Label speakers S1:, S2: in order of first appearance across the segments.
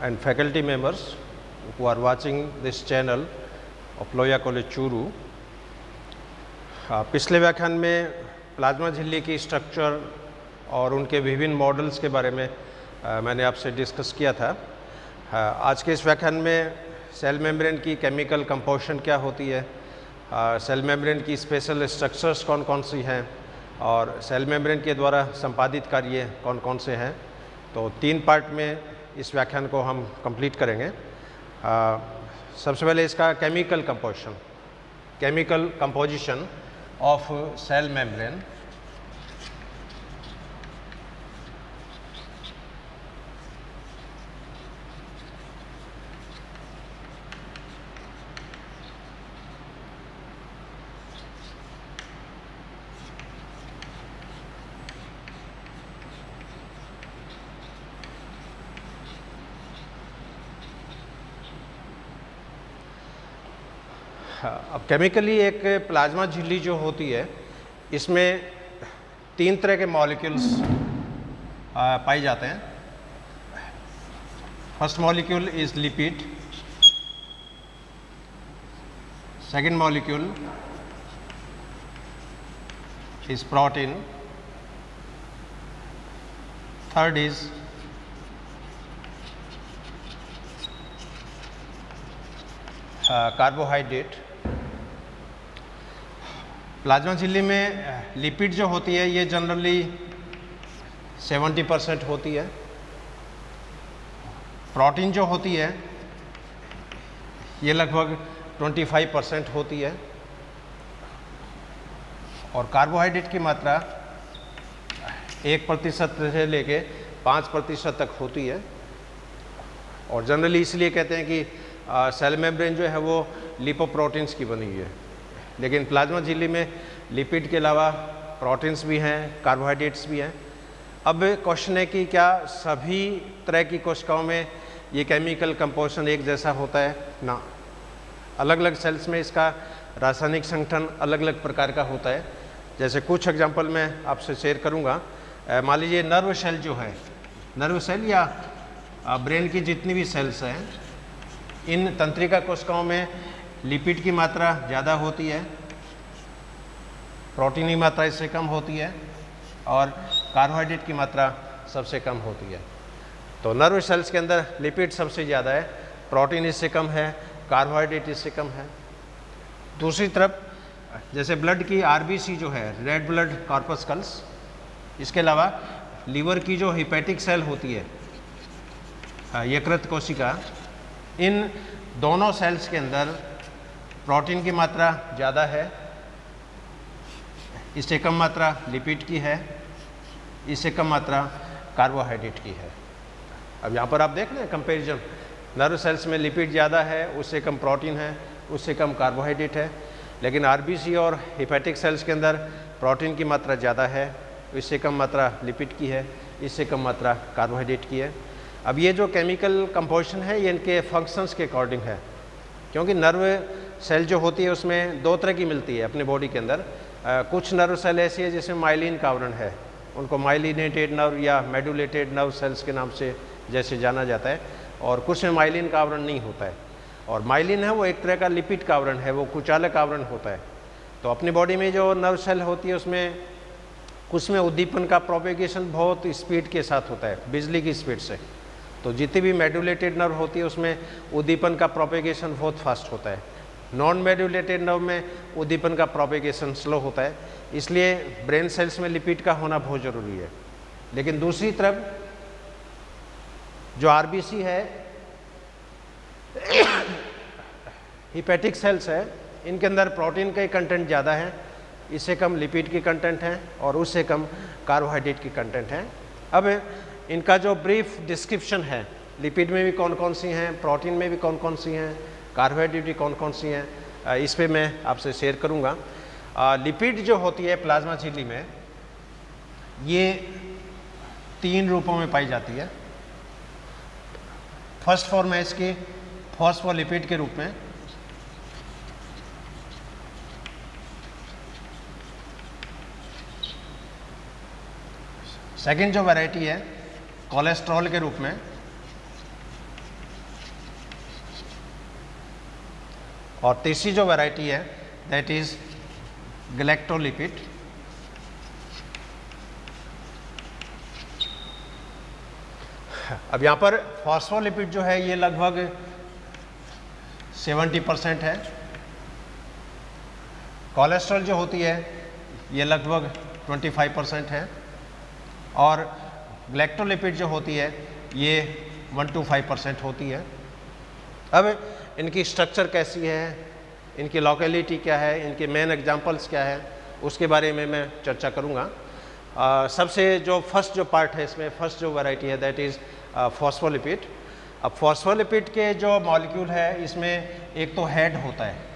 S1: and faculty members who are watching this channel of Loya College Churu। पिछले व्याख्यान में plasma झिल्ली की स्ट्रक्चर और उनके विभिन्न मॉडल्स के बारे में मैंने आपसे डिस्कस किया था। आज के इस व्याख्यान में सेल मेम्ब्रेन की केमिकल कंपोजिशन क्या होती है, सेल मेम्ब्रेन की स्पेशल स्ट्रक्चर्स कौन कौन सी हैं और सेल मेम्ब्रेन के द्वारा संपादित कार्य कौन कौन से हैं। तो 3 पार्ट में इस व्याख्यान को हम कंप्लीट करेंगे। सबसे पहले इसका chemical composition of cell membrane. अब केमिकली एक प्लाज्मा झिल्ली जो होती है इसमें 3 तरह के मॉलिक्यूल्स पाए जाते हैं। First molecule is lipid, second molecule is protein, third is carbohydrate. Plasma झिल्ली में लिपिड जो होती है ये जनरली 70% होती है, प्रोटीन जो होती है ये लगभग 25% होती है और कार्बोहाइड्रेट की मात्रा 1% से लेके 5% तक होती है। और जनरली इसलिए कहते हैं कि सेल मेम्ब्रेन जो है वो लिपोप्रोटीन्स की बनी हुई है, लेकिन प्लाज्मा झिल्ली में लिपिड के अलावा प्रोटीन्स भी हैं, कार्बोहाइड्रेट्स भी हैं। अब क्वेश्चन है कि क्या सभी तरह की कोशिकाओं में ये केमिकल कंपोजिशन एक जैसा होता है? ना, अलग अलग सेल्स में इसका रासायनिक संगठन अलग अलग प्रकार का होता है। जैसे कुछ एग्जांपल मैं आपसे शेयर करूँगा। मान लीजिए नर्व सेल जो है, नर्व सेल या ब्रेन की जितनी भी सेल्स हैं, इन तंत्रिका कोशिकाओं में लिपिड की मात्रा ज़्यादा होती है, प्रोटीन की मात्रा इससे कम होती है और कार्बोहाइड्रेट की मात्रा सबसे कम होती है। तो नर्व सेल्स के अंदर लिपिड सबसे ज़्यादा है, प्रोटीन इससे कम है, कार्बोहाइड्रेट इससे कम है। दूसरी तरफ जैसे ब्लड की आरबीसी जो है, रेड ब्लड कॉर्पस्कल्स, इसके अलावा लीवर की जो हिपैटिक सेल होती है, यकृत कोशिका, इन दोनों सेल्स के अंदर प्रोटीन की मात्रा ज़्यादा है, इससे कम मात्रा लिपिड की है, इससे कम मात्रा कार्बोहाइड्रेट की है। अब यहाँ पर आप देख रहे हैं कंपैरिजन, नर्व सेल्स में लिपिड ज़्यादा है, उससे कम प्रोटीन है, उससे कम कार्बोहाइड्रेट है, लेकिन आरबीसी और हिपैटिक सेल्स के अंदर प्रोटीन की मात्रा ज़्यादा है, इससे कम मात्रा लिपिड की है, इससे कम मात्रा कार्बोहाइड्रेट की है। अब ये जो केमिकल कंपोजिशन है ये इनके फंक्शंस के अकॉर्डिंग है, क्योंकि नर्व सेल जो होती है उसमें 2 तरह की मिलती है अपने बॉडी के अंदर। कुछ नर्व सेल ऐसी है जिसमें माइलिन का आवरण है, उनको माइलिनेटेड नर्व या मेडुलेटेड नर्व सेल्स के नाम से जैसे जाना जाता है, और कुछ में माइलिन का आवरण नहीं होता है। और माइलिन है वो एक तरह का लिपिड का आवरण है, वो कुचालक आवरण होता है। तो अपनी बॉडी में जो नर्व सेल होती है उसमें कुछ में उद्दीपन का प्रोपेगेशन बहुत स्पीड के साथ होता है, बिजली की स्पीड से। तो जितनी भी मेडुलेटेड नर्व होती है उसमें उद्दीपन का प्रोपेगेशन बहुत फास्ट होता है। नॉन मेडुलेटेड नर्व में उद्दीपन का प्रोपेगेशन स्लो होता है, इसलिए ब्रेन सेल्स में लिपिड का होना बहुत ज़रूरी है। लेकिन दूसरी तरफ जो आरबीसी है, हिपैटिक सेल्स है, इनके अंदर प्रोटीन का कंटेंट ज़्यादा है, इससे कम लिपिड की कंटेंट है और उससे कम कार्बोहाइड्रेट की कंटेंट है। अब इनका जो ब्रीफ डिस्क्रिप्शन है, लिपिड में भी कौन कौन सी हैं, प्रोटीन में भी कौन कौन सी हैं, कार्बोहाइड्रेट भी कौन कौन सी हैं, इस पे मैं आपसे शेयर करूंगा। लिपिड जो होती है प्लाज्मा झिल्ली में ये 3 रूपों में पाई जाती है। फर्स्ट फॉर्म है इसकी फॉस्फोलिपिड के रूप में, सेकंड जो वैरायटी है कोलेस्ट्रॉल के रूप में, और तीसरी जो वैरायटी है दैट इज गैलेक्टोलिपिड। अब यहाँ पर फॉस्फोलिपिड जो है ये लगभग 70% है। कोलेस्ट्रॉल जो होती है ये लगभग 25% है और ग्लैक्टोलिपिड जो होती है ये 1 to 5% होती है। अब इनकी स्ट्रक्चर कैसी है, इनकी लोकेलिटी क्या है, इनके मेन एग्जांपल्स क्या है, उसके बारे में मैं चर्चा करूँगा। सबसे जो फर्स्ट जो पार्ट है इसमें, फर्स्ट जो वैरायटी है दैट इज़ फॉस्फोलिपिड। अब फॉस्फोलिपिड के जो मॉलिक्यूल है इसमें एक तो हेड होता है।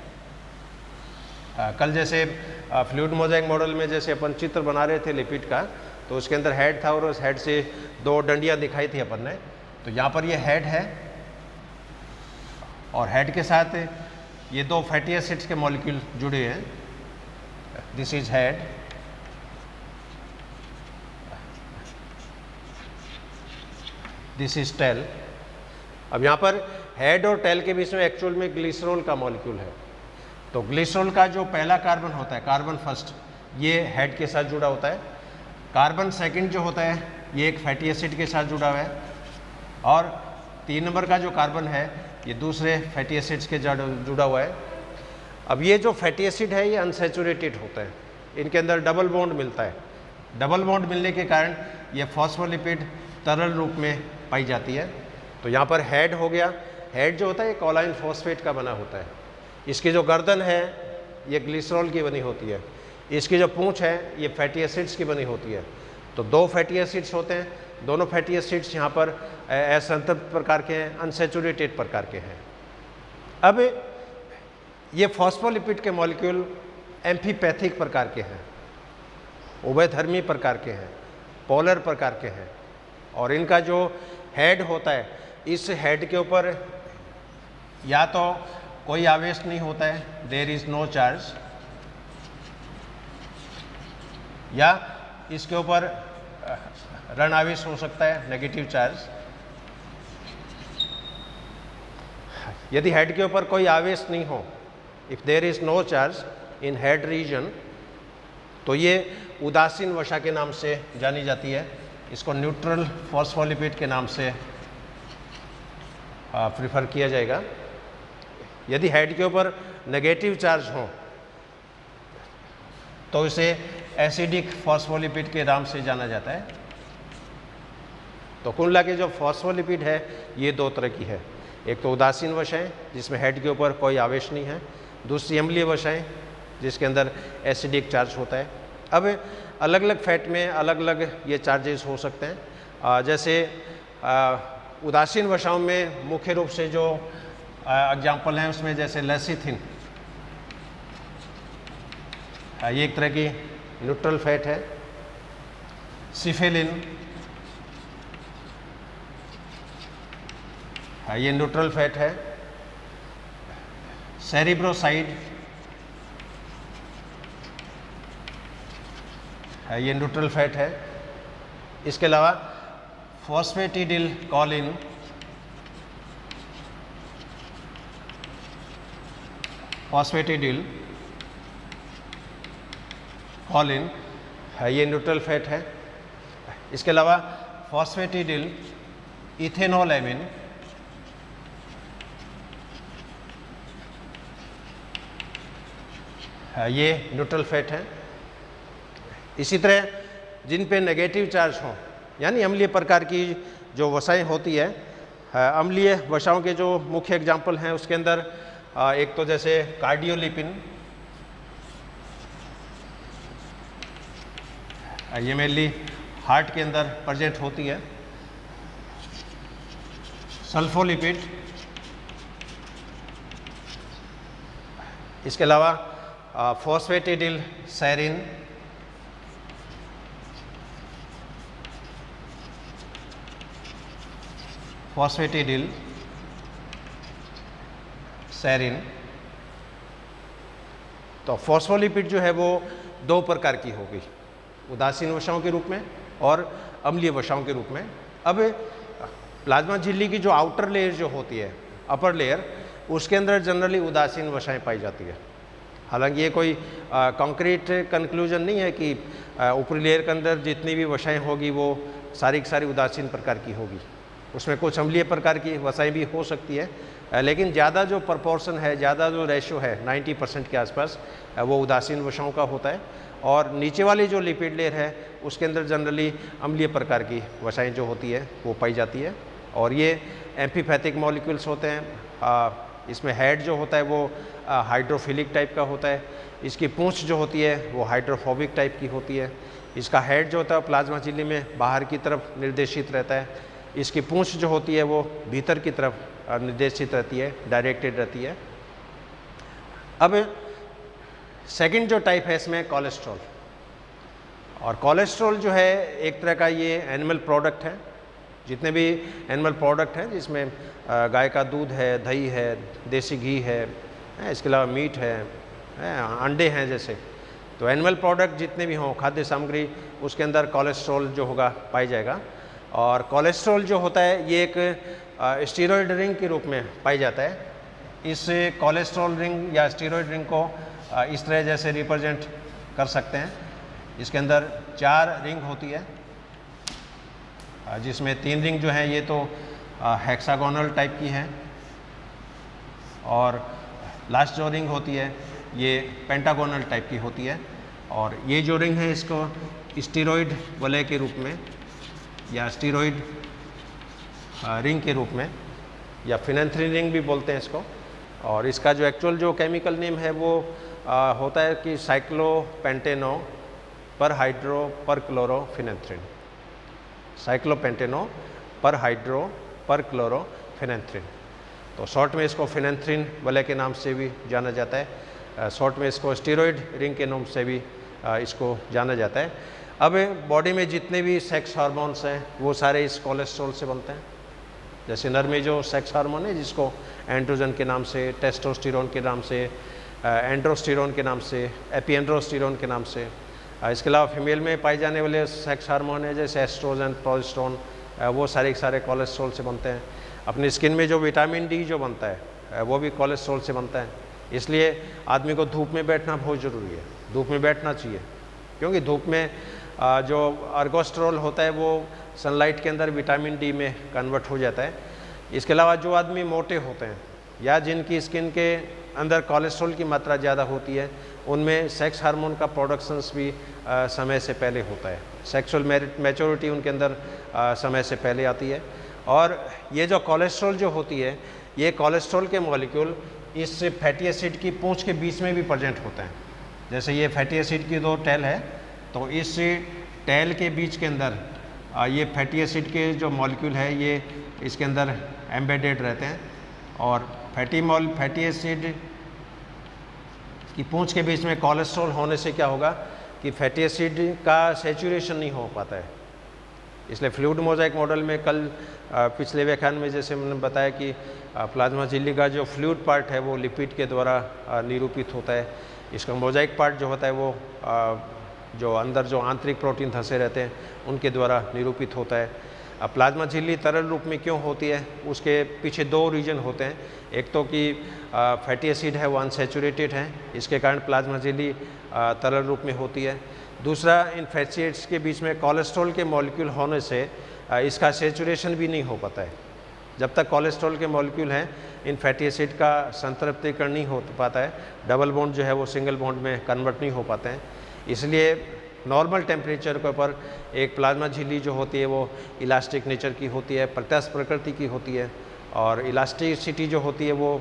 S1: कल जैसे फ्लूइड मोज़ेक मॉडल में जैसे अपन चित्र बना रहे थे लिपिड का, तो उसके अंदर हेड था और उस हेड से 2 डंडियाँ दिखाई थी अपन ने। तो यहाँ पर ये हेड है और हेड के साथ ये 2 फैटी एसिड्स के मॉलिक्यूल जुड़े हैं। This is head, this is tail. अब यहाँ पर हेड और टेल के बीच में एक्चुअल में ग्लिसरॉल का मॉलिक्यूल है। तो ग्लिसरॉल का जो पहला कार्बन होता है, कार्बन फर्स्ट, ये हेड के साथ जुड़ा होता है। कार्बन सेकंड जो होता है ये एक फैटी एसिड के साथ जुड़ा हुआ है और 3 नंबर का जो कार्बन है ये दूसरे फैटी एसिड्स के जुड़ा हुआ है। अब ये जो फैटी एसिड है ये अनसैचुरेटेड होता है, इनके अंदर डबल बॉन्ड मिलता है। डबल बॉन्ड मिलने के कारण ये फॉस्फोलिपिड तरल रूप में पाई जाती है। तो यहाँ पर हेड हो गया। हेड जो होता है ये कॉलाइन फॉस्फेट का बना होता है। इसकी जो गर्दन है ये ग्लिसरॉल की बनी होती है। इसकी जो पूंछ है ये फैटी एसिड्स की बनी होती है। तो 2 फैटी एसिड्स होते हैं, दोनों फैटी एसिड्स यहाँ पर असंतृप्त प्रकार के हैं, अनसैचुरेटेड प्रकार के हैं। अब ये फॉस्फोलिपिड के मॉलिक्यूल एम्फीपैथिक प्रकार के हैं, उभयधर्मी प्रकार के हैं, पोलर प्रकार के हैं और इनका जो हेड होता है इस हेड के ऊपर या तो कोई आवेश नहीं होता है, देयर इज नो चार्ज, या इसके ऊपर ऋण आवेश हो सकता है, नेगेटिव चार्ज। यदि हेड के ऊपर कोई आवेश नहीं हो, if there is no charge in head region, तो ये उदासीन वसा के नाम से जानी जाती है। इसको न्यूट्रल फॉस्फोलिपिड के नाम से प्रिफर किया जाएगा। यदि हेड के ऊपर नेगेटिव चार्ज हो तो इसे एसिडिक फॉस्फोलिपिड के नाम से जाना जाता है। तो कुल मिला के जो फॉस्फोलिपिड है ये 2 तरह की है। एक तो उदासीन वसाएं जिसमें हेड के ऊपर कोई आवेश नहीं है, दूसरी अम्लीय वसाएं जिसके अंदर एसिडिक चार्ज होता है। अब अलग अलग फैट में अलग अलग ये चार्जेस हो सकते हैं। जैसे उदासीन वसाओं में मुख्य रूप से जो एग्जाम्पल हैं उसमें जैसे लेसिथिन, ये एक तरह की न्यूट्रल फैट है। सिफेलिन, ये न्यूट्रल फैट है। सेरिब्रोसाइड, ये न्यूट्रल फैट है। इसके अलावा फॉस्फेटिडिल कॉलिन, फॉस्फेटिडिल कॉलिन, ये न्यूट्रल फैट है। इसके अलावा फॉस्फेटिडिल इथेनोलेमिन, ये न्यूट्रल फैट है। इसी तरह जिन पे नेगेटिव चार्ज हो, यानी अम्लीय प्रकार की जो वसाएं होती है, अम्लीय वसाओं के जो मुख्य एग्जाम्पल हैं उसके अंदर एक तो जैसे कार्डियोलिपिन, ये मेनली हार्ट के अंदर प्रेजेंट होती है। सल्फोलिपिड, इसके अलावा फॉस्फेटिडिल सेरिन, फॉस्फेटिडिल सेरिन। तो फॉस्फोलिपिड जो है वो 2 प्रकार की होगी, उदासीन वसाओं के रूप में और अम्लीय वसाओं के रूप में। अब प्लाज्मा झिल्ली की जो आउटर लेयर जो होती है, अपर लेयर, उसके अंदर जनरली उदासीन वसाएं पाई जाती है। हालांकि ये कोई कॉन्क्रीट कंक्लूजन नहीं है कि ऊपरी लेयर के अंदर जितनी भी वसाएं होगी वो सारी की सारी उदासीन प्रकार की होगी। उसमें कुछ अम्लीय प्रकार की वसाएं भी हो सकती है, लेकिन ज़्यादा जो प्रपोर्शन है, ज़्यादा जो रेशो है 90% के आसपास वो उदासीन वसाओं का होता है। और नीचे वाली जो लिपिड लेयर है उसके अंदर जनरली अम्लीय प्रकार की वसाएं जो होती है वो पाई जाती है। और ये एम्फीपैथिक मॉलिक्यूल्स होते हैं। इसमें हेड जो होता है वो हाइड्रोफिलिक टाइप का होता है। इसकी पूंछ जो होती है वो हाइड्रोफोबिक टाइप की होती है। इसका हेड जो होता है प्लाज्मा झिल्ली में बाहर की तरफ निर्देशित रहता है। इसकी पूंछ जो होती है वो भीतर की तरफ निर्देशित रहती है, डायरेक्टेड रहती है। अब सेकंड जो टाइप है इसमें कोलेस्ट्रॉल। और कोलेस्ट्रॉल जो है एक तरह का ये एनिमल प्रोडक्ट है। जितने भी एनिमल प्रोडक्ट हैं जिसमें गाय का दूध है, दही है, देसी घी है, इसके अलावा मीट है, अंडे हैं जैसे, तो एनिमल प्रोडक्ट जितने भी हों, खाद्य सामग्री, उसके अंदर कोलेस्ट्रॉल जो होगा पाई जाएगा। और कोलेस्ट्रॉल जो होता है ये एक स्टीरॉयड रिंग के रूप में पाई जाता है। इस कोलेस्ट्रॉल रिंग या स्टीरॉयड रिंग को इस तरह जैसे रिप्रेजेंट कर सकते हैं। इसके अंदर 4 रिंग होती है, जिसमें 3 रिंग जो है ये तो हेक्सागोनल टाइप की है, और लास्ट जो रिंग होती है ये पेंटागोनल टाइप की होती है। और ये जो रिंग है इसको स्टीरॉयड वलय के रूप में या स्टीरॉयड रिंग के रूप में या फिनेंथ्रिन रिंग भी बोलते हैं इसको। और इसका जो एक्चुअल जो केमिकल नेम है वो होता है कि साइक्लोपेंटेनो पर हाइड्रो पर क्लोरोफिनेंथ्रिन। साइक्लोपेंटेनो पर हाइड्रो पर क्लोरोफिनेंथ्रिन। तो शॉर्ट में इसको फिनेंथ्रिन वलय के नाम से भी जाना जाता है। शॉर्ट में इसको स्टीरॉयड रिंग के नाम से भी इसको जाना जाता है। अब बॉडी में जितने भी सेक्स हार्मोन्स हैं वो सारे इस कोलेस्ट्रॉल से बनते हैं। जैसे नर में जो सेक्स हार्मोन है जिसको एंड्रोजन के नाम से, टेस्टोस्टेरोन के नाम से, एंड्रोस्टेरोन के नाम से, एपिएंड्रोस्टेरोन के नाम से। इसके अलावा फीमेल में पाए जाने वाले सेक्स हार्मोन है जैसे एस्ट्रोजन, प्रोजेस्टेरोन, वो सारे कोलेस्ट्रॉल से बनते हैं। अपनी स्किन में जो विटामिन डी जो बनता है वो भी कोलेस्ट्रॉल से बनता है। इसलिए आदमी को धूप में बैठना बहुत ज़रूरी है, धूप में बैठना चाहिए, क्योंकि धूप में जो अर्गोस्टेरोल होता है वो सनलाइट के अंदर विटामिन डी में कन्वर्ट हो जाता है। इसके अलावा जो आदमी मोटे होते हैं या जिनकी स्किन के अंदर कोलेस्ट्रॉल की मात्रा ज़्यादा होती है उनमें सेक्स हार्मोन का प्रोडक्शंस भी समय से पहले होता है। सेक्सुअल मैच्योरिटी उनके अंदर समय से पहले आती है। और ये जो कोलेस्ट्रॉल जो होती है ये कोलेस्ट्रॉल के मॉलिक्यूल इस फैटी एसिड की पूंछ के बीच में भी प्रेजेंट होते हैं। जैसे ये फैटी एसिड की 2 टैल है, तो इस टैल के बीच के अंदर ये फैटी एसिड के जो मॉलिक्यूल है ये इसके अंदर एम्बेडेड रहते हैं। और फैटी एसिड की पूंछ के बीच में कोलेस्ट्रॉल होने से क्या होगा कि फैटी एसिड का सैचुरेशन नहीं हो पाता है। इसलिए फ्लूइड मोजाइक मॉडल में कल पिछले व्याख्यान में जैसे मैंने बताया कि प्लाज्मा झिल्ली का जो फ्लूइड पार्ट है वो लिपिड के द्वारा निरूपित होता है। इसका मोजाइक पार्ट जो होता है वो जो अंदर जो आंतरिक प्रोटीन धंसे रहते हैं उनके द्वारा निरूपित होता है। प्लाज्मा झिल्ली तरल रूप में क्यों होती है उसके पीछे 2 रीजन होते हैं। एक तो कि फैटी एसिड है वो अनसैचुरेटेड है, इसके कारण प्लाज्मा झिल्ली तरल रूप में होती है। दूसरा, इन फैटी एसिड्स के बीच में कोलेस्ट्रॉल के मॉलिक्यूल होने से इसका सैचुरेशन भी नहीं हो पाता है। जब तक कोलेस्ट्रॉल के मॉलिक्यूल हैं इन फैटी एसिड का संतृप्तिकरण नहीं हो पाता है, डबल बॉन्ड जो है वो सिंगल बॉन्ड में कन्वर्ट नहीं हो पाते हैं। इसलिए नॉर्मल टेम्परेचर के ऊपर एक प्लाज्मा झिल्ली जो होती है वो इलास्टिक नेचर की होती है, प्रत्यास्थ प्रकृति की होती है। और इलास्टिसिटी जो होती है वो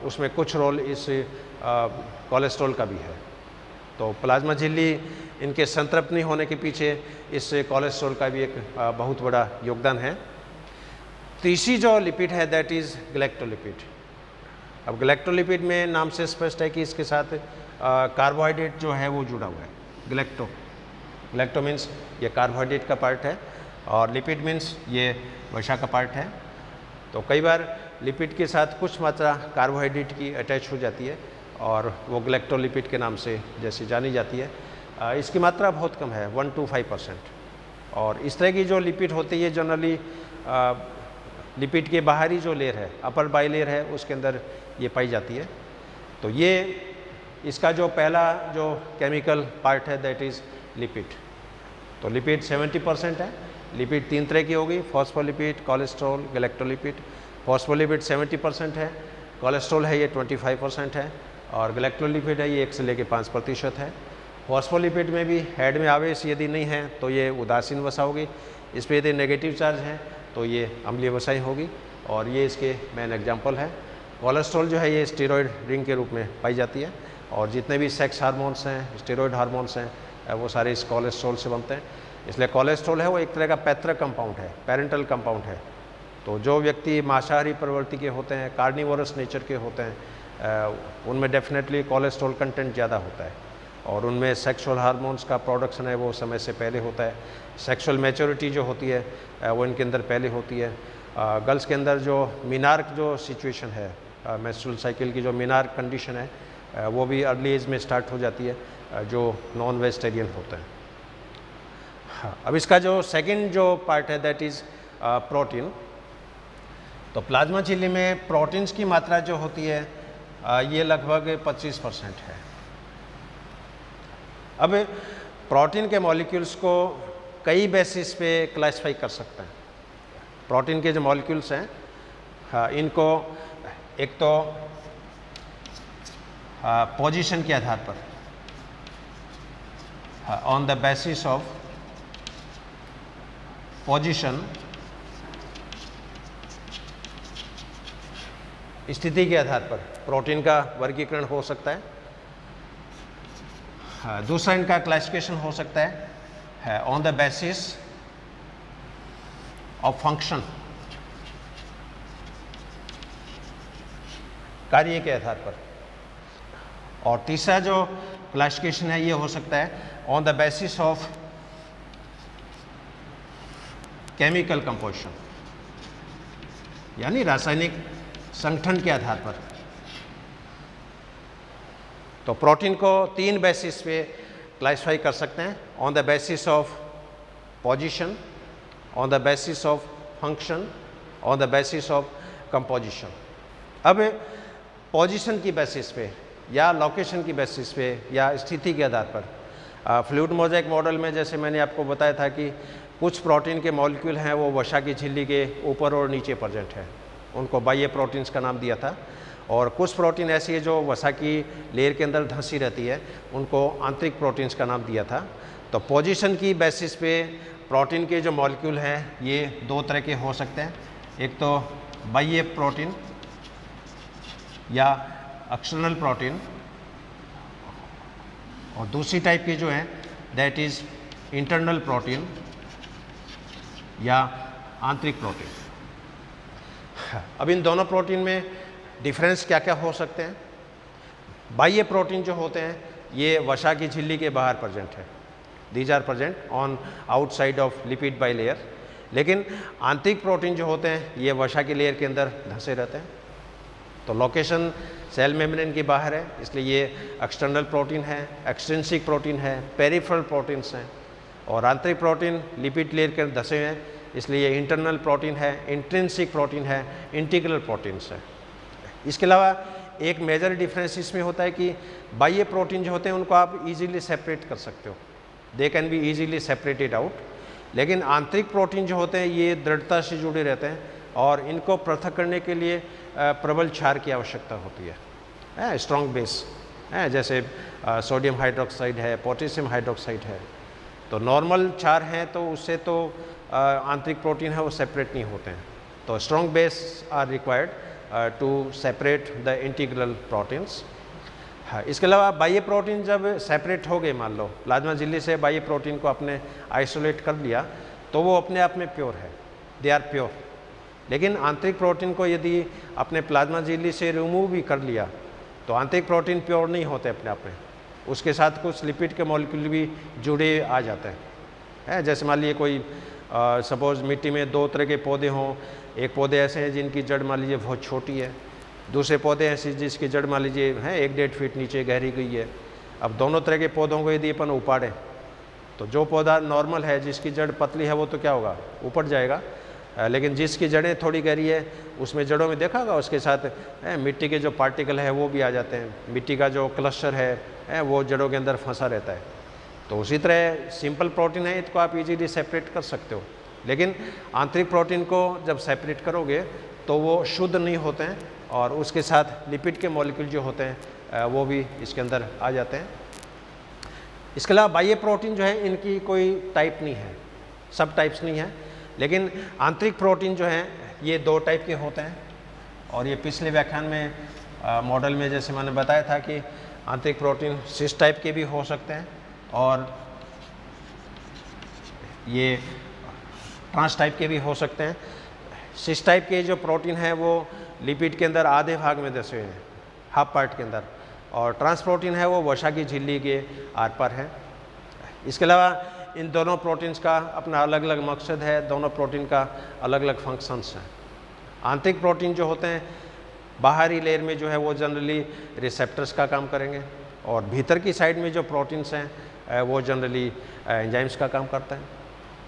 S1: उसमें कुछ रोल इस कोलेस्ट्रॉल का भी है। तो प्लाज्मा झिल्ली इनके संतृप्त नहीं होने के पीछे इस कोलेस्ट्रॉल का भी एक बहुत बड़ा योगदान है। तीसरी जो लिपिड है दैट इज़ ग्लैक्टोलिपिड। अब ग्लैक्टोलिपिड में नाम से स्पष्ट है कि इसके साथ कार्बोहाइड्रेट जो है वो जुड़ा हुआ है। ग्लैक्टो मीन्स ये कार्बोहाइड्रेट का पार्ट है और लिपिड मीन्स ये वसा का पार्ट है। तो कई बार लिपिड के साथ कुछ मात्रा कार्बोहाइड्रेट की अटैच हो जाती है और वो ग्लैक्टोलिपिड के नाम से जैसे जानी जाती है। इसकी मात्रा बहुत कम है, 1 to 5%। और इस तरह की जो लिपिड होती है जनरली लिपिड के बाहरी जो लेयर है, अपर बाइलेयर है, उसके अंदर ये पाई जाती है। तो ये इसका जो पहला जो केमिकल पार्ट है दैट इज़ लिपिड। तो लिपिड 70% है। लिपिड 3 तरह की होगी, फॉस्फोलिपिड, कोलेस्ट्रॉल, गैलेक्टोलिपिड। फॉस्फोलिपिड 70% है, कोलेस्ट्रॉल है ये 25% है, और गैलेक्टोलिपिड है ये 1 से लेकर 5% है। फॉस्फोलिपिड में भी हेड में आवेश यदि नहीं है तो ये उदासीन वसा होगी, इस पर यदि नेगेटिव चार्ज है तो ये अम्लीय वसाई होगी, और ये इसके मेन एग्जाम्पल है। कोलेस्ट्रॉल जो है ये स्टेरॉयड रिंग के रूप में पाई जाती है, और जितने भी सेक्स हार्मोन्स हैं, स्टेरॉयड हार्मोन्स हैं, वो सारे इस कोलेस्ट्रॉल से बनते हैं। इसलिए कोलेस्ट्रॉल है वो एक तरह का पैतृक कंपाउंड है, पेरेंटल कंपाउंड है। तो जो व्यक्ति मांसाहारी प्रवृत्ति के होते हैं, कार्निवोरस नेचर के होते हैं, उनमें डेफिनेटली कोलेस्ट्रॉल कंटेंट ज़्यादा होता है, और उनमें सेक्सुअल हार्मोन्स का प्रोडक्शन है वो समय से पहले होता है। सेक्सुअल मैच्योरिटी जो होती है वो इनके अंदर पहले होती है। गर्ल्स के अंदर जो मिनार्क जो सिचुएशन है, मेंस्ट्रुअल साइकिल की जो मिनार्क कंडीशन है, वो भी अर्ली एज में स्टार्ट हो जाती है, जो नॉन वेजिटेरियन होते हैं। अब इसका जो सेकंड जो पार्ट है दैट इज़ प्रोटीन। तो प्लाज्मा झिल्ली में प्रोटीन्स की मात्रा जो होती है ये लगभग 25% है। अब प्रोटीन के मॉलिक्यूल्स को कई बेसिस पे क्लासिफाई कर सकते हैं। प्रोटीन के जो मॉलिक्यूल्स हैं इनको एक तो पोजीशन के आधार पर, on the basis of position, स्थिति के आधार पर प्रोटीन का वर्गीकरण हो सकता है। दूसरा इनका क्लासिफिकेशन हो सकता है on the basis of function, कार्य के आधार पर। और तीसरा जो क्लासिफिकेशन है ये हो सकता है on the basis of chemical composition, यानी रासायनिक संगठन के आधार पर। तो प्रोटीन को 3 बेसिस पे क्लासिफाई कर सकते हैं, on the basis of position, on the basis of function, on the basis of composition. अब पोजीशन की बेसिस पे या लोकेशन की बेसिस पे या स्थिति के आधार पर फ्लूइड मोज़ेक मॉडल में जैसे मैंने आपको बताया था कि कुछ प्रोटीन के मॉलिक्यूल हैं वो वसा की झिल्ली के ऊपर और नीचे प्रेजेंट है, उनको बाह्य प्रोटीन्स का नाम दिया था। और कुछ प्रोटीन ऐसी है जो वसा की लेयर के अंदर धंसी रहती है, उनको आंतरिक प्रोटीन्स का नाम दिया था। तो पोजीशन की बेसिस पे प्रोटीन के जो मॉलिक्यूल हैं ये 2 तरह के हो सकते हैं, एक तो बाह्य प्रोटीन या एक्सटर्नल प्रोटीन, और दूसरी टाइप की जो है दैट इज़ इंटरनल प्रोटीन या आंतरिक प्रोटीन। अब इन दोनों प्रोटीन में डिफरेंस क्या क्या हो सकते हैं? बाह्य प्रोटीन जो होते हैं ये वसा की झिल्ली के बाहर प्रेजेंट है, these are present on outside of lipid bilayer. लेकिन आंतरिक प्रोटीन जो होते हैं ये वसा की लेयर के अंदर धंसे रहते हैं। तो लोकेशन सेल मेम्ब्रेन के बाहर है, इसलिए ये एक्सटर्नल प्रोटीन है, एक्सट्रिंसिक प्रोटीन है, पेरिफेरल प्रोटीन्स हैं। और आंतरिक प्रोटीन लिपिड लेयर के धंसे हैं, इसलिए ये इंटरनल प्रोटीन है, इंट्रिंसिक प्रोटीन है, इंटीग्रल प्रोटीन्स है। इसके अलावा एक मेजर डिफरेंस इसमें होता है कि बाह्य प्रोटीन जो होते हैं उनको आप इजीली सेपरेट कर सकते हो, they can be easily separated out. लेकिन आंतरिक प्रोटीन जो होते हैं ये दृढ़ता से जुड़े रहते हैं, और इनको पृथक करने के लिए प्रबल क्षार की आवश्यकता होती है, स्ट्रॉन्ग बेस, जैसे सोडियम हाइड्रोक्साइड है, पोटेशियम हाइड्रोक्साइड है। तो नॉर्मल क्षार हैं तो उससे तो आंतरिक प्रोटीन है वो सेपरेट नहीं होते हैं। तो strong base are required to separate the integral proteins. इसके अलावा बाह्य प्रोटीन जब सेपरेट हो गए, मान लो प्लाज्मा झिल्ली से बाह्य प्रोटीन को आपने आइसोलेट कर लिया, तो वो अपने आप में प्योर है, दे आर प्योर। लेकिन आंतरिक प्रोटीन को यदि अपने प्लाज्मा झिल्ली से रिमूव भी कर लिया तो आंतरिक प्रोटीन प्योर नहीं होते अपने आप में, उसके साथ कुछ लिपिड के मॉलिक्यूल भी जुड़े आ जाते हैं। जैसे मान लीजिए कोई सपोज़ मिट्टी में 2 तरह के पौधे हों, एक पौधे ऐसे हैं जिनकी जड़ मान लीजिए बहुत छोटी है, दूसरे पौधे ऐसे जिसकी जड़ मान लीजिए है 1-1.5 फीट नीचे गहरी गई है। अब दोनों तरह के पौधों को यदि अपन उपाड़ें तो जो पौधा नॉर्मल है जिसकी जड़ पतली है वो तो क्या होगा, ऊपर जाएगा, लेकिन जिसकी जड़ें थोड़ी गहरी है उसमें जड़ों में देखा होगा उसके साथ मिट्टी के जो पार्टिकल है वो भी आ जाते हैं, मिट्टी का जो क्लस्टर है वो जड़ों के अंदर फंसा रहता है। तो उसी तरह सिंपल प्रोटीन है इसको आप इजीली सेपरेट कर सकते हो, लेकिन आंतरिक प्रोटीन को जब सेपरेट करोगे तो वो शुद्ध नहीं होते हैं और उसके साथ लिपिड के मॉलिक्यूल जो होते हैं वो भी इसके अंदर आ जाते हैं। इसके अलावा बाह्य प्रोटीन जो है इनकी कोई टाइप नहीं है, सब टाइप्स नहीं है, लेकिन आंतरिक प्रोटीन जो हैं ये 2 टाइप के होते हैं। और ये पिछले व्याख्यान में मॉडल में जैसे मैंने बताया था कि आंतरिक प्रोटीन सिस टाइप के भी हो सकते हैं और ये ट्रांस टाइप के भी हो सकते हैं। सिस टाइप के जो प्रोटीन है वो लिपिड के अंदर आधे भाग में दसे हुए हैं, हाफ पार्ट के अंदर, और ट्रांस प्रोटीन है वो वसा की झिल्ली के आर पार है। इसके अलावा इन दोनों प्रोटीन्स का अपना अलग अलग मकसद है, दोनों प्रोटीन का अलग अलग फंक्शंस हैं। आंतरिक प्रोटीन जो होते हैं बाहरी लेयर में जो है वो जनरली रिसेप्टर्स का काम करेंगे और भीतर की साइड में जो प्रोटीन्स हैं वो जनरली एंजाइम्स का काम करते हैं।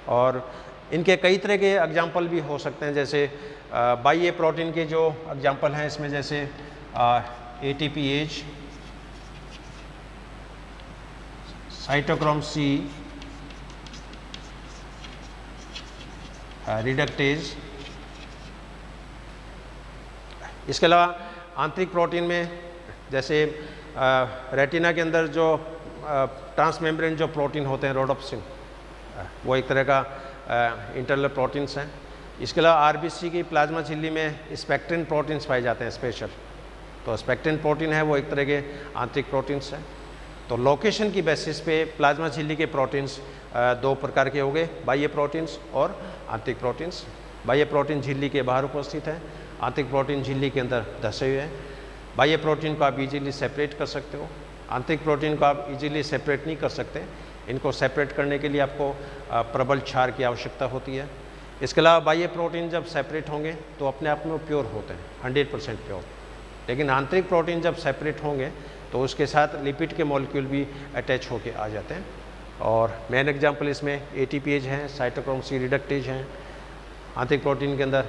S1: और इनके कई तरह के एग्जाम्पल भी हो सकते हैं, जैसे बाह्य प्रोटीन के जो एग्जाम्पल हैं इसमें जैसे ATPase, साइटोक्रोम C, रिडक्टेज। इसके अलावा आंतरिक प्रोटीन में जैसे रेटिना के अंदर जो ट्रांसमेम्ब्रेन जो प्रोटीन होते हैं रोडोप्सिन, वो एक तरह का इंटरनल प्रोटीन्स हैं। इसके अलावा RBC की प्लाज्मा झिल्ली में स्पेक्ट्रिन प्रोटीन्स पाए जाते हैं स्पेशल, तो स्पेक्ट्रिन प्रोटीन है वो एक तरह के आंतरिक प्रोटीन्स हैं। तो लोकेशन की बेसिस पे प्लाज्मा झिल्ली के प्रोटीन्स 2 प्रकार के हो गए, बाह्य प्रोटीन्स और आंतरिक प्रोटीन्स। बाह्य प्रोटीन झिल्ली के बाहर उपस्थित है, आंतरिक प्रोटीन झिल्ली के अंदर धसे हुए हैं। बाह्य प्रोटीन को आप इजीली सेपरेट कर सकते हो, आंतरिक प्रोटीन को आप इजीली सेपरेट नहीं कर सकते। इनको सेपरेट करने के लिए आपको प्रबल क्षार की आवश्यकता होती है। इसके अलावा बाह्य प्रोटीन जब सेपरेट होंगे तो अपने आप में प्योर होते हैं, 100% प्योर, लेकिन आंतरिक प्रोटीन जब सेपरेट होंगे तो उसके साथ लिपिड के मॉलिक्यूल भी अटैच होके आ जाते हैं। और मेन एग्जांपल इसमें ATPase हैं, साइटोक्रोम C रिडक्टेज हैं, आंतरिक प्रोटीन के अंदर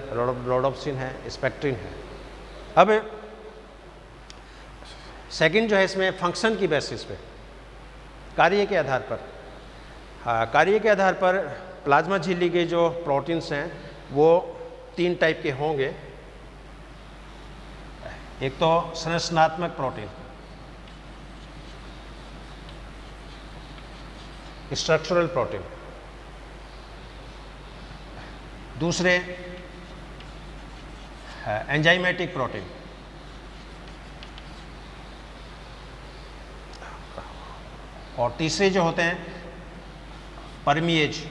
S1: रोडोप्सिन है, स्पेक्ट्रिन है। अब सेकंड जो है इसमें फंक्शन की बेसिस पे, कार्य के आधार पर, कार्य के आधार पर प्लाज्मा झिल्ली के जो प्रोटीन्स हैं वो 3 टाइप के होंगे। एक तो संरचनात्मक प्रोटीन, स्ट्रक्चरल प्रोटीन, दूसरे एंजाइमेटिक प्रोटीन, और तीसरे जो होते हैं परमिएज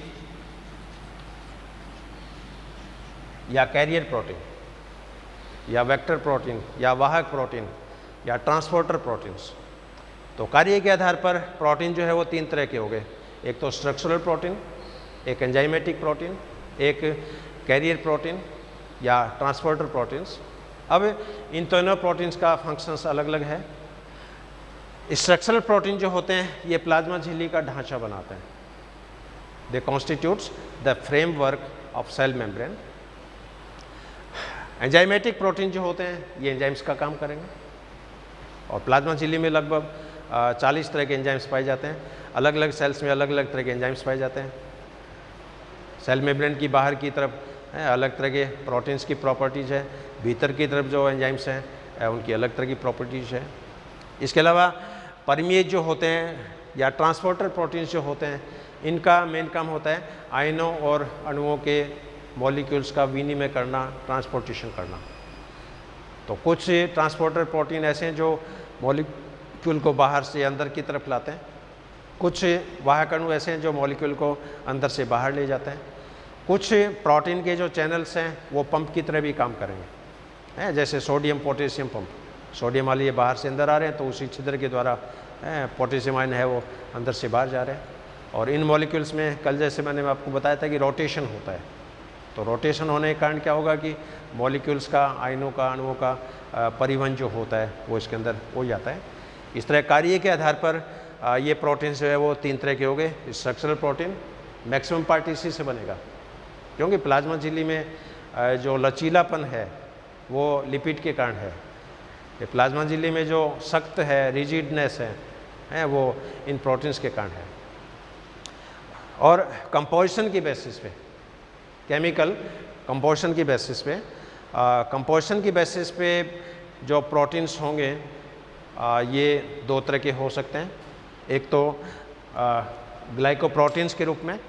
S1: या कैरियर प्रोटीन या वेक्टर प्रोटीन या वाहक प्रोटीन या ट्रांसपोर्टर प्रोटीन्स। तो कार्य के आधार पर प्रोटीन जो है वो 3 तरह के हो गए, एक तो स्ट्रक्चरल प्रोटीन, एक एंजाइमेटिक प्रोटीन, एक कैरियर प्रोटीन या ट्रांसपोर्टर प्रोटीन्स। अब इन दोनों प्रोटीन्स का फंक्शंस अलग अलग है। स्ट्रक्चरल प्रोटीन जो होते हैं ये प्लाज्मा झिल्ली का ढांचा बनाते हैं, they constitutes the framework of cell membrane. Enzymatic protein जो होते हैं ये एंजाइम्स का काम करेंगे, और प्लाज्मा झिल्ली में लगभग 40 तरह के एंजाइम्स पाए जाते हैं, अलग अलग सेल्स में अलग अलग तरह के एंजाइम्स पाए जाते हैं। सेल मेम्ब्रेन की बाहर की तरफ अलग तरह के प्रोटीन्स की प्रॉपर्टीज़ है, भीतर की तरफ जो एंजाइम्स हैं उनकी अलग तरह की प्रॉपर्टीज़ है। इसके अलावा परमिएज जो होते हैं या ट्रांसपोर्टर प्रोटीन्स जो होते हैं इनका मेन काम होता है आयनों और अणुओं के मॉलिक्यूल्स का विनिमय करना, ट्रांसपोर्टेशन करना। तो कुछ ट्रांसपोर्टर प्रोटीन ऐसे हैं जो मॉलिक्यूल को बाहर से अंदर की तरफ लाते हैं, कुछ वाहक अणु ऐसे हैं जो मॉलिक्यूल को अंदर से बाहर ले जाते हैं, कुछ प्रोटीन के जो चैनल्स हैं वो पंप की तरह भी काम करेंगे, जैसे सोडियम पोटेशियम पंप। सोडियम वाले ये बाहर से अंदर आ रहे हैं तो उसी छिद्र के द्वारा पोटेशियम आयन है वो अंदर से बाहर जा रहे हैं। और इन मॉलिक्यूल्स में कल जैसे मैंने आपको बताया था कि रोटेशन होता है, तो रोटेशन होने के कारण क्या होगा कि मॉलिक्यूल्स का, आयनों का, अणुओं का परिवहन जो होता है वो इसके अंदर हो जाता है। इस तरह कार्य के आधार पर ये प्रोटीन जो है वो 3 तरह के हो गए। स्ट्रक्चरल प्रोटीन मैक्सिमम पार्ट इसी से बनेगा, क्योंकि प्लाज्मा झिल्ली में जो लचीलापन है वो लिपिड के कारण है। ये प्लाज्मा झिल्ली में जो सख्त है, रिजिडनेस है वो इन प्रोटीन्स के कारण है। और कंपोजिशन की बेसिस पे, केमिकल कंपोजिशन की बेसिस पे, कंपोजिशन की बेसिस पे जो प्रोटीन्स होंगे ये दो तरह के हो सकते हैं। एक तो ग्लाइकोप्रोटीन्स के रूप में,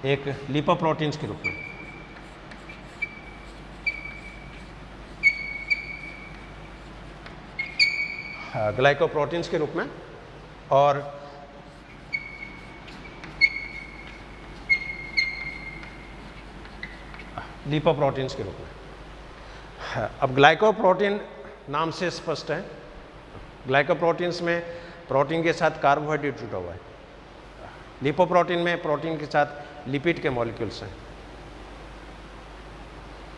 S1: एक लिपोप्रोटीन्स के रूप में। ग्लाइकोप्रोटीन्स के रूप में और लिपोप्रोटीन्स के रूप में। अब ग्लाइकोप्रोटीन नाम से स्पष्ट है, ग्लाइकोप्रोटीन्स में प्रोटीन के साथ कार्बोहाइड्रेट जुड़ा हुआ है। लिपोप्रोटीन में प्रोटीन के साथ लिपिड के मॉलिक्यूल्स हैं।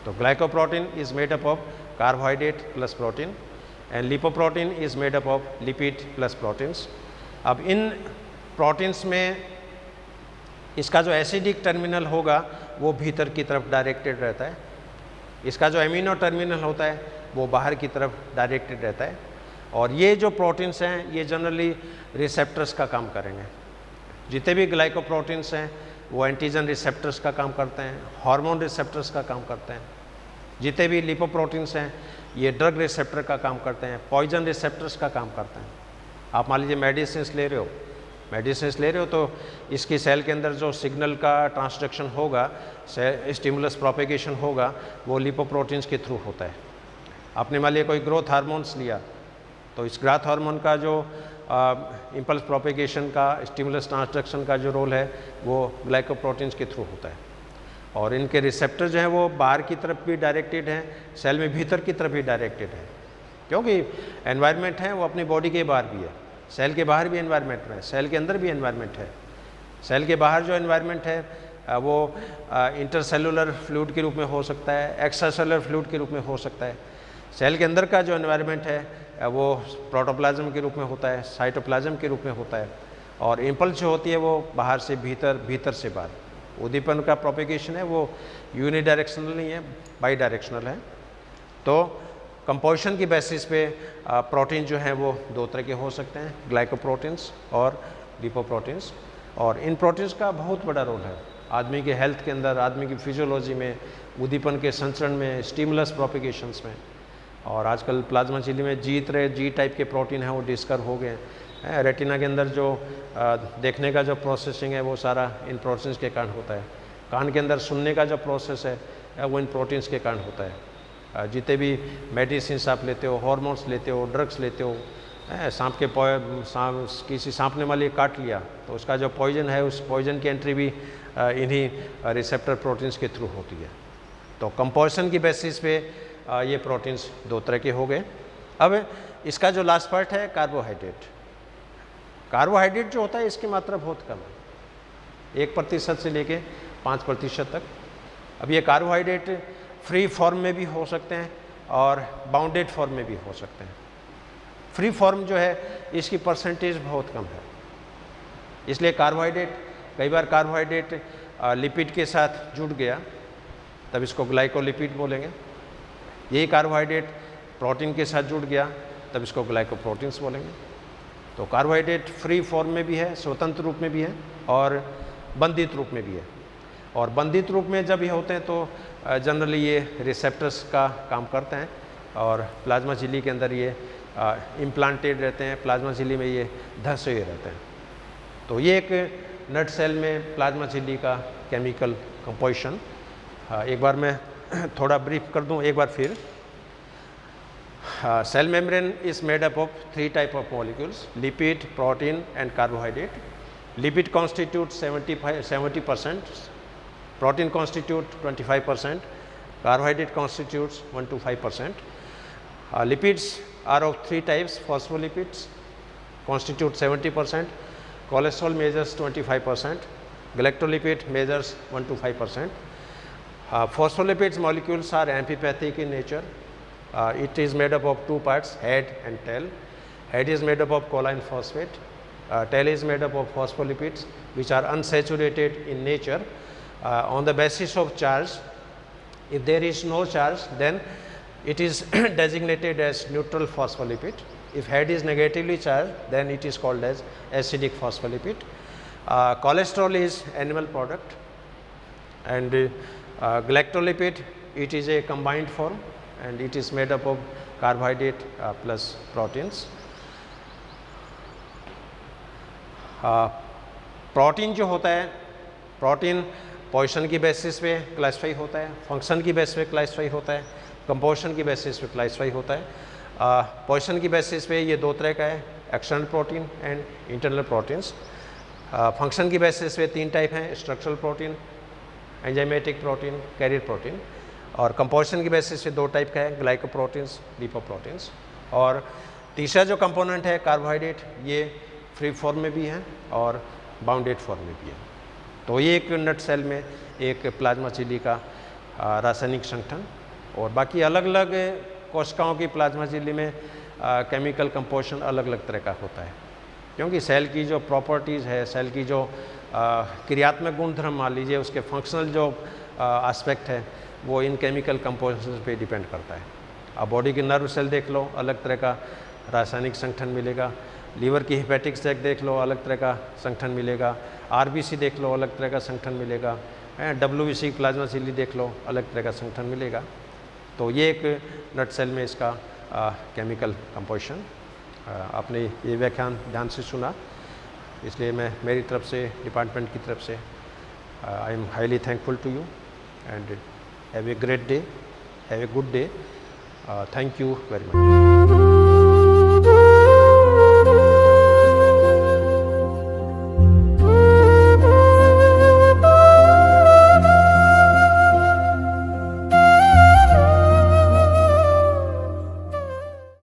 S1: तो glycoprotein is made up of carbohydrate plus protein and lipoprotein is made up of lipid plus proteins. अब इन प्रोटीन्स में इसका जो एसिडिक टर्मिनल होगा वो भीतर की तरफ डायरेक्टेड रहता है, इसका जो एमिनो टर्मिनल होता है वो बाहर की तरफ डायरेक्टेड रहता है। और ये जो प्रोटीन्स हैं ये जनरली रिसेप्टर्स का काम करेंगे। जितने भी ग्लाइकोप्रोटीन्स हैं वो एंटीजन रिसेप्टर्स का काम करते हैं, हार्मोन रिसेप्टर्स का काम करते हैं। जितने भी लिपोप्रोटीन्स हैं ये ड्रग रिसेप्टर का काम करते हैं, पॉइजन रिसेप्टर्स का काम करते हैं। आप मान लीजिए मेडिसिन ले रहे हो तो इसकी सेल के अंदर जो सिग्नल का ट्रांसडक्शन होगा, स्टिमुलस प्रोपेगेशन होगा, वो लिपोप्रोटीन्स के थ्रू होता है। आपने मान लिया कोई ग्रोथ हार्मोन्स लिया तो इस ग्रोथ हार्मोन का जो इम्पल्स प्रोपेगेशन का, स्टिमुलस ट्रांसडक्शन का जो रोल है वो ग्लाइकोप्रोटीन्स के थ्रू होता है। और इनके रिसेप्टर जो हैं वो बाहर की तरफ भी डायरेक्टेड हैं, सेल में भीतर की तरफ भी डायरेक्टेड है, क्योंकि एनवायरनमेंट है वो अपनी बॉडी के बाहर भी है, सेल के बाहर भी एनवायरनमेंट है, सेल के अंदर भी एनवायरनमेंट है। सेल के बाहर जो एनवायरनमेंट है वो इंटरसेलुलर फ्लूइड के रूप में हो सकता है, एक्स्ट्रासेलुलर फ्लूइड के रूप में हो सकता है। सेल के अंदर का जो एनवायरनमेंट है वो प्रोटोप्लाज्म के रूप में होता है, साइटोप्लाज्म के रूप में होता है। और इम्पल्स जो होती है वो बाहर से भीतर, भीतर से बाहर। उद्दीपन का प्रोपेगेशन है वो यूनिडायरेक्शनल नहीं है, बाई डायरेक्शनल है। तो कंपोजिशन की बेसिस पे प्रोटीन जो हैं वो दो तरह के हो सकते हैं, ग्लाइकोप्रोटीन्स और लिपोप्रोटीन्स। और इन प्रोटीन्स का बहुत बड़ा रोल है आदमी के हेल्थ के अंदर, आदमी की फिजियोलॉजी में, उद्दीपन के संचरण में, स्टिमुलस प्रोपेगेशंस में। और आजकल प्लाज्मा झिल्ली में जी टाइप के प्रोटीन हैं वो डिस्कवर हो गए हैं। रेटिना के अंदर जो देखने का जो प्रोसेसिंग है वो सारा इन प्रोटीन्स के कारण होता है। कान के अंदर सुनने का जो प्रोसेस है वो इन प्रोटीन्स के कारण होता है। जितने भी मेडिसिन आप लेते हो, हार्मोन्स लेते हो, ड्रग्स लेते हो, किसी सांप ने मान लिया काट लिया तो उसका जो पॉइजन है उस पॉइजन की एंट्री भी इन्हीं रिसेप्टर प्रोटीन्स के थ्रू होती है। तो कंपोजिशन की बेसिस पे ये प्रोटीन्स दो तरह के हो गए। अब इसका जो लास्ट पार्ट है कार्बोहाइड्रेट, कार्बोहाइड्रेट जो होता है इसकी मात्रा बहुत कम है, 1% से लेके 5% तक। अब ये कार्बोहाइड्रेट फ्री फॉर्म में भी हो सकते हैं और बाउंडेड फॉर्म में भी हो सकते हैं। फ्री फॉर्म जो है इसकी परसेंटेज बहुत कम है, इसलिए कार्बोहाइड्रेट, कई बार कार्बोहाइड्रेट लिपिड के साथ जुड़ गया तब इसको ग्लाइकोलिपिड बोलेंगे। यही कार्बोहाइड्रेट प्रोटीन के साथ जुड़ गया तब इसको ग्लाइकोप्रोटीन्स बोलेंगे। तो कार्बोहाइड्रेट फ्री फॉर्म में भी है, स्वतंत्र रूप में भी है और बंधित रूप में भी है। और बंधित रूप में जब ये होते हैं तो जनरली ये रिसेप्टर्स का काम करते हैं और प्लाज्मा झिल्ली के अंदर ये इम्प्लांटेड रहते हैं, प्लाज्मा झिल्ली में ये धंसे हुए रहते हैं। तो ये एक नट सेल में प्लाज्मा झिल्ली का केमिकल कंपोजिशन। एक बार मैं थोड़ा ब्रीफ कर दूं एक बार फिर। Cell membrane is made up of 3 type of molecules: lipid, protein and carbohydrate. Lipid constitutes 70%, protein constitutes 25%, carbohydrate constitutes 1 to 5%. Lipids are of 3 types: phospholipids constitute 70%, cholesterol measures 25%, galactolipid measures 1 to 5%. Phospholipids molecules are amphipathic in nature. It is made up of 2 parts, head and tail. Head is made up of choline phosphate tail is made up of phospholipids which are unsaturated in nature on the basis of charge. If there is no charge, then it is designated as neutral phospholipid. If head is negatively charged, then it is called as acidic phospholipid. Cholesterol is animal product, and galactolipid, it is a combined form and it is made up of carbohydrate plus proteins. Protein जो होता है, protein position की basis पे classify होता है, function की basis पे classify होता है, कंपोजिशन की बेसिस पे क्लासिफाई होता है. पोजीशन की बेसिस पे ये दो तरह का है, external protein and internal proteins. Function की बेसिस पे तीन टाइप हैं, structural protein, enzymatic protein, carrier protein. और कंपोजिशन की बेसिस पे दो टाइप का है, ग्लाइकोप्रोटीन्स, लिपोप्रोटीन्स. और तीसरा जो कंपोनेंट है कार्बोहाइड्रेट, ये फ्री फॉर्म में भी है और बाउंडेड फॉर्म में भी है. तो ये एक नट सेल में एक प्लाज्मा झिल्ली का रासायनिक संगठन. और बाकी अलग अलग कोशिकाओं की प्लाज्मा झिल्ली में केमिकल कंपोजिशन अलग अलग तरह का होता है, क्योंकि सेल की जो प्रॉपर्टीज़ है, सेल की जो क्रियात्मक गुणधर्म मान लीजिए, उसके फंक्शनल जो एस्पेक्ट है, वो इन केमिकल कंपोजिशन पे डिपेंड करता है. अब बॉडी के नर्व सेल देख लो, अलग तरह का रासायनिक संगठन मिलेगा. लीवर की हेपेटिक सेल देख लो, अलग तरह का संगठन मिलेगा. आरबीसी देख लो, अलग तरह का संगठन मिलेगा. डब्ल्यूबीसी प्लाज्मा झिल्ली देख लो, अलग तरह का संगठन मिलेगा. तो ये एक नट सेल में इसका केमिकल कंपोजिशन. आपने ये व्याख्यान ध्यान से सुना, इसलिए मैं मेरी तरफ से, डिपार्टमेंट की तरफ से I am highly thankful to you and have a great day, have a good day. Thank you very much.